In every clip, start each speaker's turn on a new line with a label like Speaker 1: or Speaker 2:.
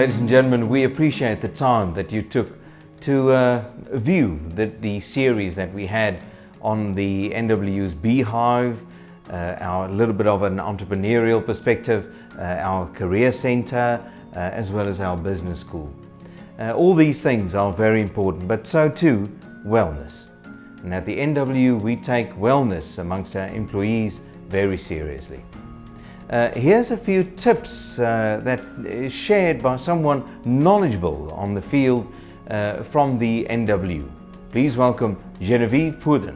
Speaker 1: Ladies and gentlemen, we appreciate the time that you took to view the series that we had on the NWU's Beehive, our little bit of an entrepreneurial perspective, our career center, as well as our business school. All these things are very important, but so too wellness. And at the NWU, we take wellness amongst our employees very seriously. Here's a few tips that is shared by someone knowledgeable on the field from the NWU. Please welcome Genevieve-Pukke.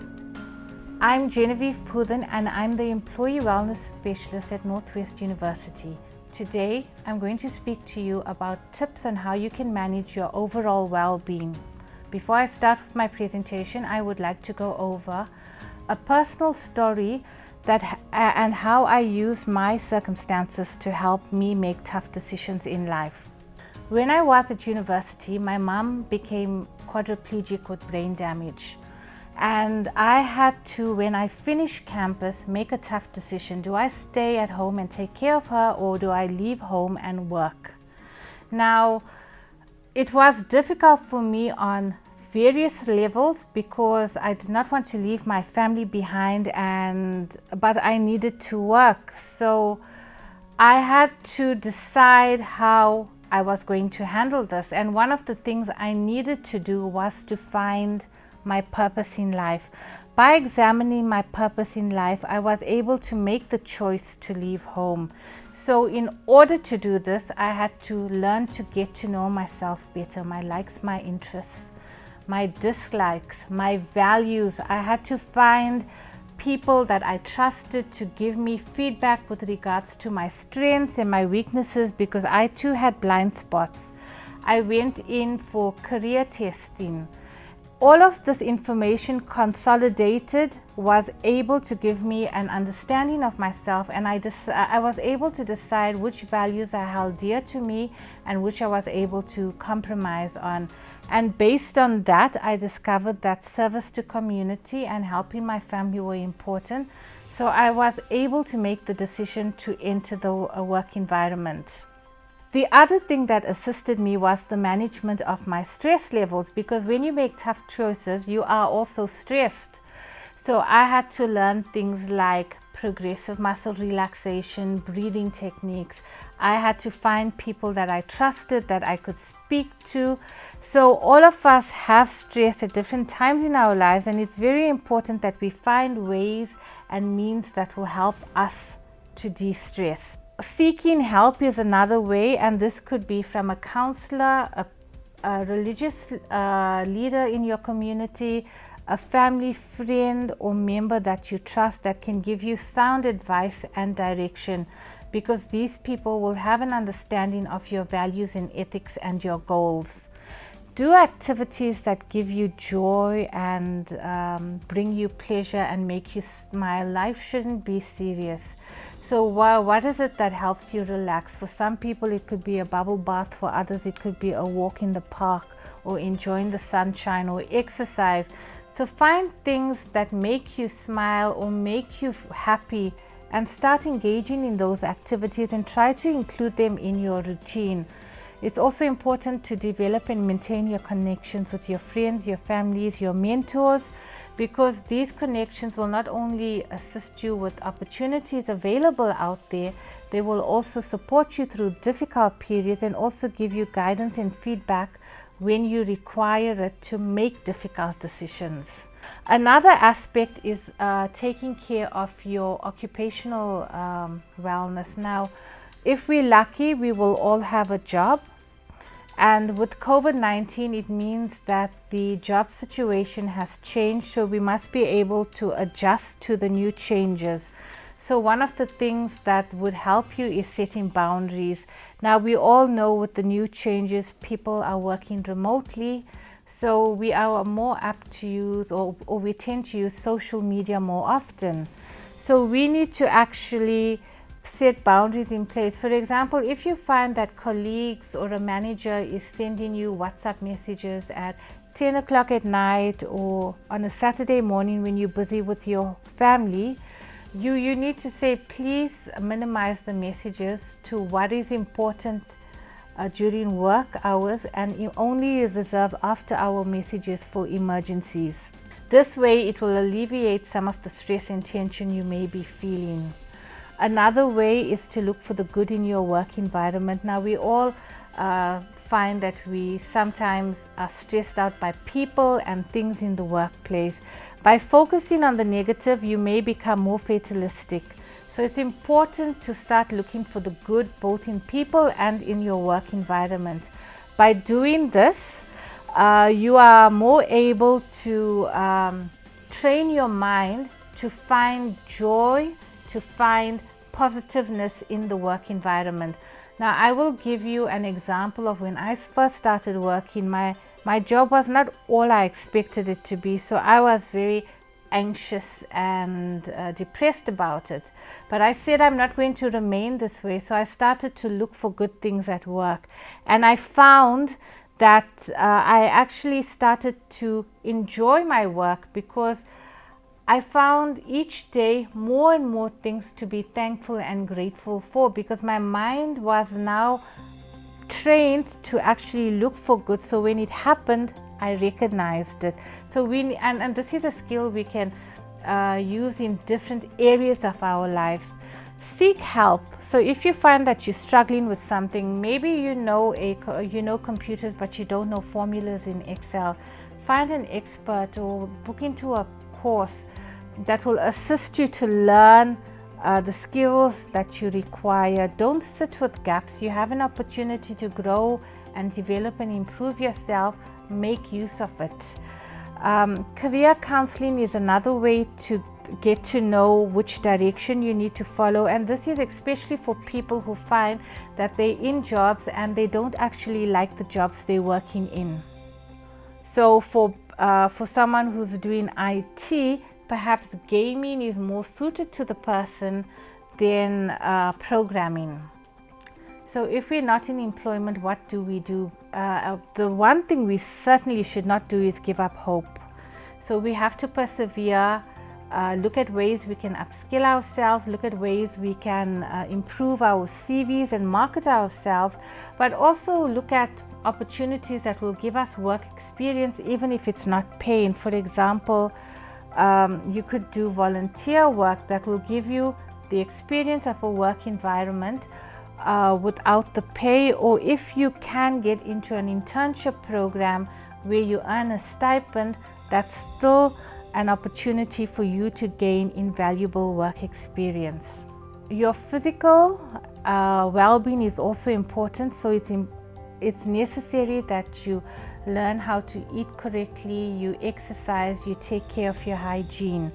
Speaker 2: I'm Genevieve-Pukke and I'm the Employee Wellness Specialist at Noordwes-Universiteit. Today, I'm going to speak to you about tips on how you can manage your overall well-being. Before I start with my presentation, I would like to go over a personal story and how I use my circumstances to help me make tough decisions in life. When I was at university, my mom became quadriplegic with brain damage. And I had to, when I finished campus, make a tough decision. Do I stay at home and take care of her, or do I leave home and work? Now, it was difficult for me on various levels because I did not want to leave my family behind, but I needed to work. So I had to decide how I was going to handle this. And one of the things I needed to do was to find my purpose in life. By examining my purpose in life, I was able to make the choice to leave home. So in order to do this, I had to learn to get to know myself better, my likes, my interests, my dislikes, my values. I had to find people that I trusted to give me feedback with regards to my strengths and my weaknesses, because I too had blind spots. I went in for career testing. All of this information consolidated was able to give me an understanding of myself, and I was able to decide which values I held dear to me and which I was able to compromise on. And based on that, I discovered that service to community and helping my family were important. So I was able to make the decision to enter the work environment. The other thing that assisted me was the management of my stress levels, because when you make tough choices, you are also stressed. So I had to learn things like progressive muscle relaxation, breathing techniques. I had to find people that I trusted, that I could speak to. So all of us have stress at different times in our lives, and it's very important that we find ways and means that will help us to de-stress. Seeking help is another way, and this could be from a counselor, a religious leader in your community, a family friend or member that you trust that can give you sound advice and direction, because these people will have an understanding of your values and ethics and your goals. Do activities that give you joy and bring you pleasure and make you smile. Life shouldn't be serious. So what is it that helps you relax? For some people it could be a bubble bath, for others it could be a walk in the park or enjoying the sunshine or exercise. So find things that make you smile or make you happy and start engaging in those activities and try to include them in your routine. It's also important to develop and maintain your connections with your friends, your families, your mentors, because these connections will not only assist you with opportunities available out there, they will also support you through difficult periods and also give you guidance and feedback when you require it to make difficult decisions. Another aspect is taking care of your occupational wellness. Now, if we're lucky, we will all have a job. And with COVID-19, it means that the job situation has changed, so we must be able to adjust to the new changes. So one of the things that would help you is setting boundaries. Now, we all know with the new changes, people are working remotely, so we are more apt to use or we tend to use social media more often. So we need to actually set boundaries in place. For example, if you find that colleagues or a manager is sending you WhatsApp messages at 10 o'clock at night or on a Saturday morning when you're busy with your family, you need to say, please minimize the messages to what is important during work hours, and you only reserve after-hour messages for emergencies. This way it will alleviate some of the stress and tension you may be feeling. Another way is to look for the good in your work environment. Now, we all find that we sometimes are stressed out by people and things in the workplace. By focusing on the negative, you may become more fatalistic. So it's important to start looking for the good both in people and in your work environment. By doing this, you are more able to train your mind to find joy, to find positiveness in the work environment. Now, I will give you an example of when I first started working. My job was not all I expected it to be, so I was very anxious and depressed about it. But I said I'm not going to remain this way, so I started to look for good things at work. And I found that I actually started to enjoy my work, because I found each day more and more things to be thankful and grateful for, because my mind was now trained to actually look for good. So when it happened, I recognized it. So and this is a skill we can use in different areas of our lives. Seek help. So if you find that you're struggling with something, maybe you know computers but you don't know formulas in Excel, find an expert or book into a course that will assist you to learn the skills that you require. Don't sit with gaps. You have an opportunity to grow and develop and improve yourself. Make use of it. Career counseling is another way to get to know which direction you need to follow, and this is especially for people who find that they're in jobs and they don't actually like the jobs they're working in. So for someone who's doing IT, perhaps gaming is more suited to the person than programming. So if we're not in employment, what do we do? The one thing we certainly should not do is give up hope. So we have to persevere, look at ways we can upskill ourselves, look at ways we can improve our CVs and market ourselves, but also look at opportunities that will give us work experience, even if it's not paying. For example, you could do volunteer work that will give you the experience of a work environment without the pay, or if you can get into an internship program where you earn a stipend, that's still an opportunity for you to gain invaluable work experience. Your physical well-being is also important, so it's necessary that you learn how to eat correctly, you exercise, you take care of your hygiene.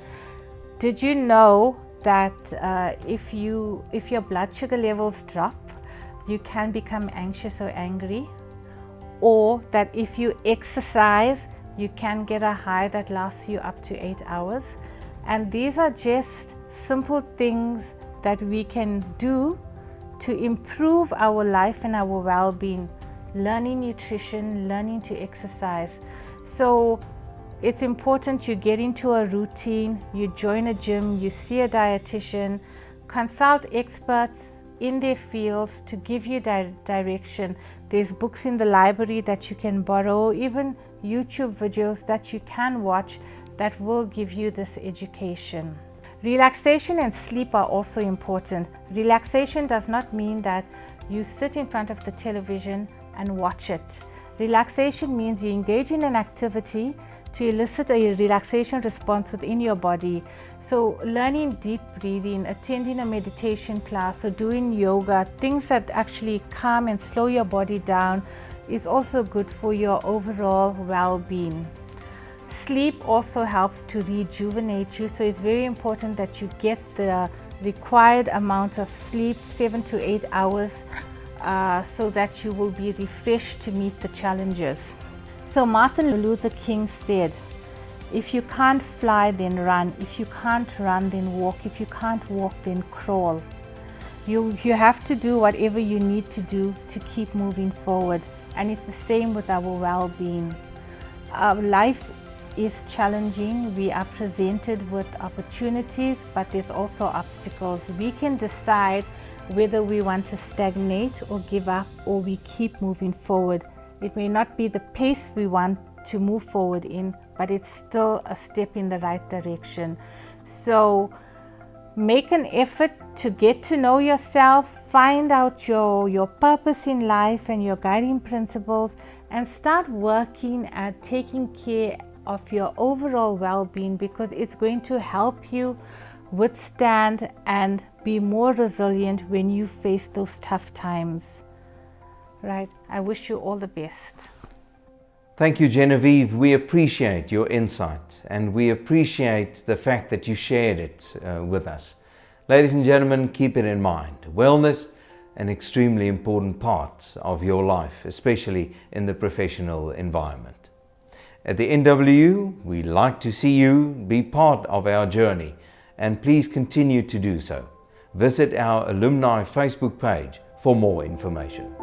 Speaker 2: Did you know that if your blood sugar levels drop, you can become anxious or angry? Or that if you exercise, you can get a high that lasts you up to 8 hours? And these are just simple things that we can do to improve our life and our well-being. Learning nutrition, learning to exercise. So it's important you get into a routine, you join a gym, you see a dietitian, consult experts in their fields to give you direction. There's books in the library that you can borrow, even YouTube videos that you can watch that will give you this education. Relaxation and sleep are also important. Relaxation does not mean that you sit in front of the television and watch it. Relaxation means you engage in an activity to elicit a relaxation response within your body. So learning deep breathing, attending a meditation class, or doing yoga, things that actually calm and slow your body down, is also good for your overall well-being. Sleep also helps to rejuvenate you, so it's very important that you get the required amount of sleep, 7 to 8 hours, so that you will be refreshed to meet the challenges. So Martin Luther King said, if you can't fly, then run. If you can't run, then walk. If you can't walk, then crawl. You have to do whatever you need to do to keep moving forward. And it's the same with our well-being. Life is challenging. We are presented with opportunities, but there's also obstacles. We can decide whether we want to stagnate or give up, or we keep moving forward. It may not be the pace we want to move forward in, but it's still a step in the right direction. So make an effort to get to know yourself, find out your purpose in life and your guiding principles, and start working at taking care of your overall well-being, because it's going to help you withstand and be more resilient when you face those tough times. Right? I wish you all the best.
Speaker 1: Thank you, Genevieve. We appreciate your insight, and we appreciate the fact that you shared it with us. Ladies and gentlemen, keep it in mind. Wellness, an extremely important part of your life, especially in the professional environment. At the NWU, we like to see you be part of our journey, and please continue to do so. Visit our alumni Facebook page for more information.